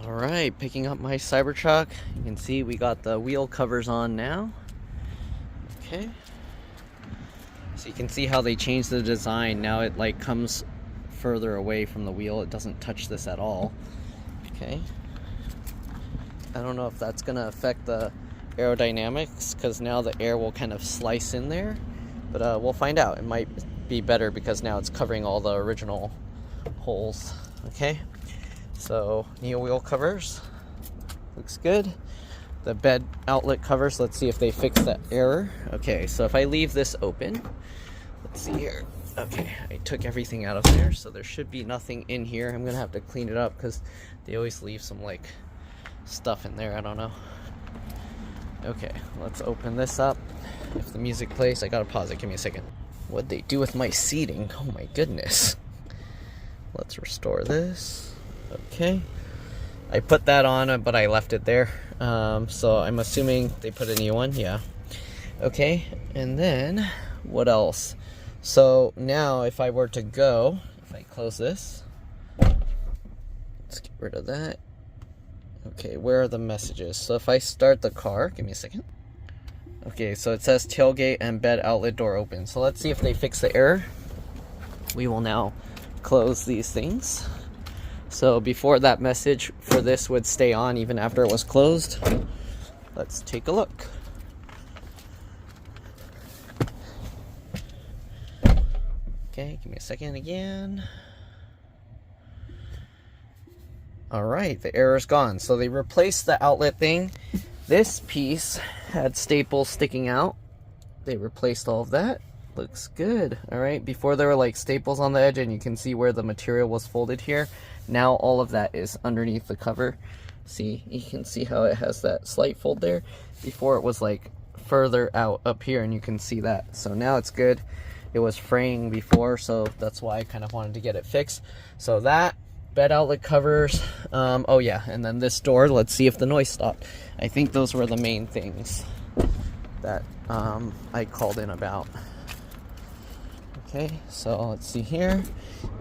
Alright, picking up my Cybertruck. You can see we got the wheel covers on now. Okay. So you can see how they changed the design. Now it like comes further away from the wheel. It doesn't touch this at all. Okay. I don't know if that's going to affect the aerodynamics because now the air will kind of slice in there. But we'll find out. It might be better because now it's covering all the original holes. Okay. So, new wheel covers, looks good. The bed outlet covers, let's see if they fix that error. Okay, so if I leave this open, let's see here. Okay, I took everything out of there, so there should be nothing in here. I'm gonna have to clean it up because they always leave some like stuff in there, I don't know. Okay, let's open this up. If the music plays, I gotta pause it, give me a second. What'd they do with my seating? Oh my goodness. Let's restore this. Okay, I put that on, but I left it there. So I'm assuming they put a new one. Yeah. Okay, and then what else? So now if I were to go, if I close this, let's get rid of that. Okay, where are the messages? So if I start the car, give me a second. Okay, so it says tailgate and bed outlet door open. So let's see if they fix the error. We will now close these things. So before that message for this would stay on even after it was closed. Let's take a look. Okay, give me a second again. Alright, the error's gone. So they replaced the outlet thing. This piece had staples sticking out. They replaced all of that. Looks good. Alright, before there were like staples on the edge and you can see where the material was folded here. Now all of that is underneath the cover. See, you can see how it has that slight fold there. Before it was like further out up here and you can see that. So now it's good. It was fraying before, so that's why I kind of wanted to get it fixed. So that, bed outlet covers, oh yeah, and then this door, let's see if the noise stopped. I think those were the main things that I called in about. Okay, so let's see here,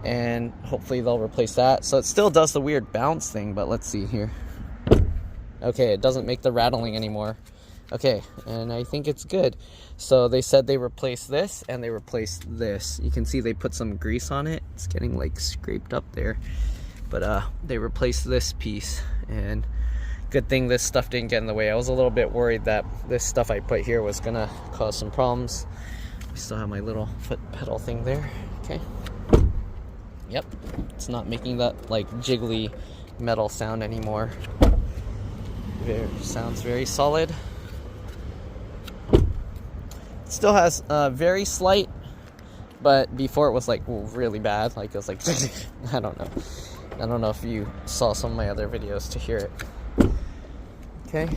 and hopefully they'll replace that. So it still does the weird bounce thing, but let's see here. Okay, it doesn't make the rattling anymore. Okay, and I think it's good. So they said they replaced this and they replaced this. You can see they put some grease on it. It's getting like scraped up there, but they replaced this piece, and good thing this stuff didn't get in the way. I was a little bit worried that this stuff I put here was gonna cause some problems. Still have my little foot pedal thing there. Okay. Yep. It's not making that like jiggly metal sound anymore. Sounds very solid. It still has very slight, but before it was like really bad. Like it was like I don't know. I don't know if you saw some of my other videos to hear it. Okay.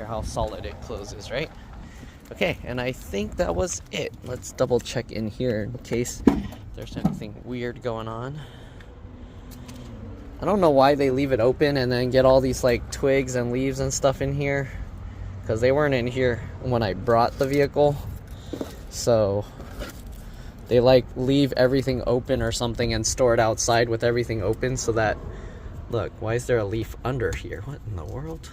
How solid it closes, right? Okay, and I think that was it. Let's double check in here in case there's anything weird going on. I don't know why they leave it open and then get all these like twigs and leaves and stuff in here, because they weren't in here when I brought the vehicle. So they like leave everything open or something and store it outside with everything open so that, look, why is there a leaf under here? What in the world?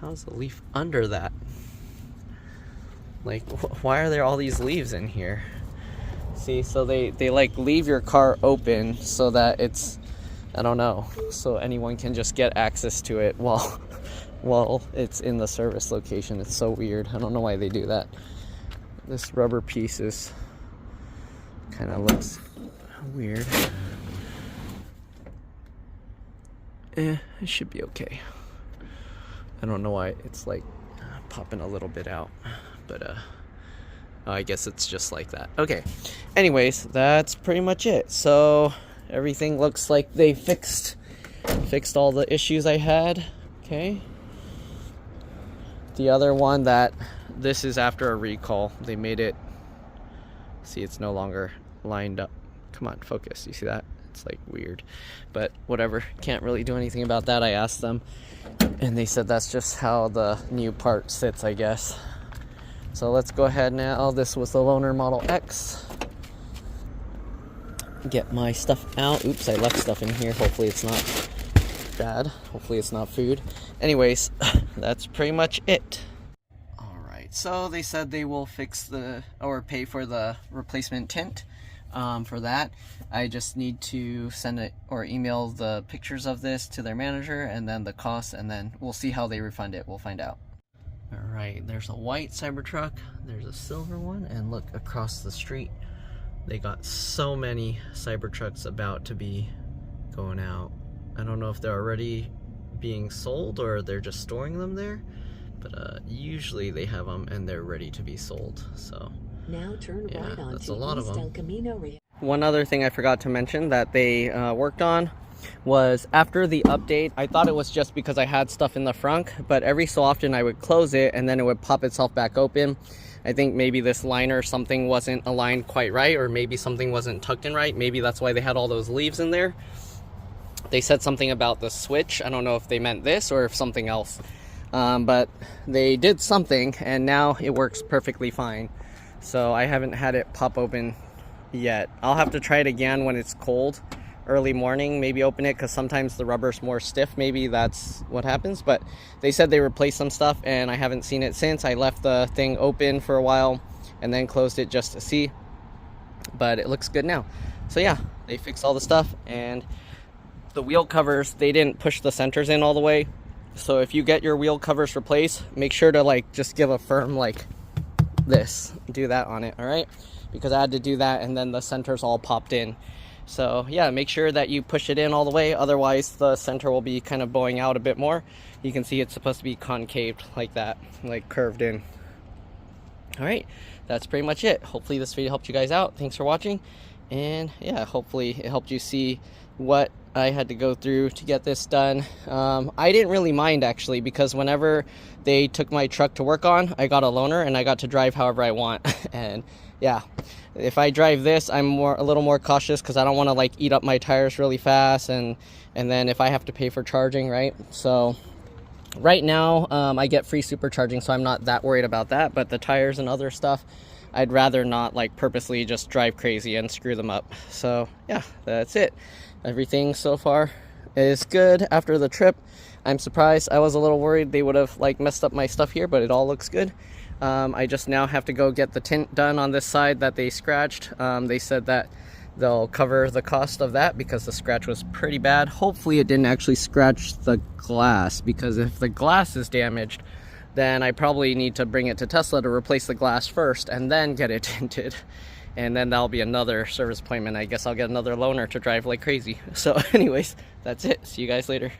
How's the leaf under that? Like, why are there all these leaves in here? See, so they like leave your car open so that it's, I don't know, so anyone can just get access to it while it's in the service location. It's so weird. I don't know why they do that. This rubber piece is kind of looks weird. It should be okay. I don't know why it's like popping a little bit out, but I guess it's just like that. Okay, anyways, that's pretty much it. So everything looks like they fixed all the issues I had. Okay, the other one, that this is after a recall. They made it, see, it's no longer lined up. Come on, focus. You see that? It's like weird, but whatever, can't really do anything about that. I asked them and they said that's just how the new part sits, I guess. So let's go ahead now. This was the Loaner Model X. get my stuff out. Oops, I left stuff in here. Hopefully it's not bad. Hopefully it's not food. Anyways, that's pretty much it. Alright, so they said they will fix or pay for the replacement tint. For that, I just need to send it or email the pictures of this to their manager and then the cost, and then we'll see how they refund it. We'll find out. Alright, there's a white Cybertruck, there's a silver one, and look across the street. They got so many Cybertrucks about to be going out. I don't know if they're already being sold or they're just storing them there, but usually they have them and they're ready to be sold. So now turn right on that's to a lot of East them. El Camino. One other thing I forgot to mention that they worked on was after the update. I thought it was just because I had stuff in the front, but every so often I would close it and then it would pop itself back open. I think maybe this liner or something wasn't aligned quite right, or maybe something wasn't tucked in right. Maybe that's why they had all those leaves in there. They said something about the switch. I don't know if they meant this or if something else, but they did something and now it works perfectly fine. So I haven't had it pop open yet. I'll have to try it again when it's cold, early morning, maybe open it, because sometimes the rubber's more stiff. Maybe that's what happens. But they said they replaced some stuff and I haven't seen it since. I left the thing open for a while and then closed it just to see, but it looks good now. So yeah, they fixed all the stuff. And the wheel covers, they didn't push the centers in all the way. So if you get your wheel covers replaced, make sure to like just give a firm like this, do that on it, all right? Because I had to do that and then the centers all popped in. So yeah, make sure that you push it in all the way, otherwise the center will be kind of bowing out a bit more. You can see it's supposed to be concaved like that, like curved in. All right, that's pretty much it. Hopefully this video helped you guys out. Thanks for watching, and yeah, hopefully it helped you see what I had to go through to get this done. I didn't really mind actually, because whenever they took my truck to work on, I got a loaner and I got to drive however I want. And yeah, if I drive this, I'm a little more cautious because I don't want to like eat up my tires really fast, and then if I have to pay for charging, right? So right now I get free supercharging, so I'm not that worried about that. But the tires and other stuff, I'd rather not like purposely just drive crazy and screw them up. So yeah, that's it. Everything so far is good after the trip. I'm surprised. I was a little worried they would have like messed up my stuff here, but it all looks good. I just now have to go get the tint done on this side that they scratched. They said that they'll cover the cost of that because the scratch was pretty bad. Hopefully it didn't actually scratch the glass, because if the glass is damaged, then I probably need to bring it to Tesla to replace the glass first and then get it tinted. And then that'll be another service appointment. I guess I'll get another loaner to drive like crazy. So anyways, that's it. See you guys later.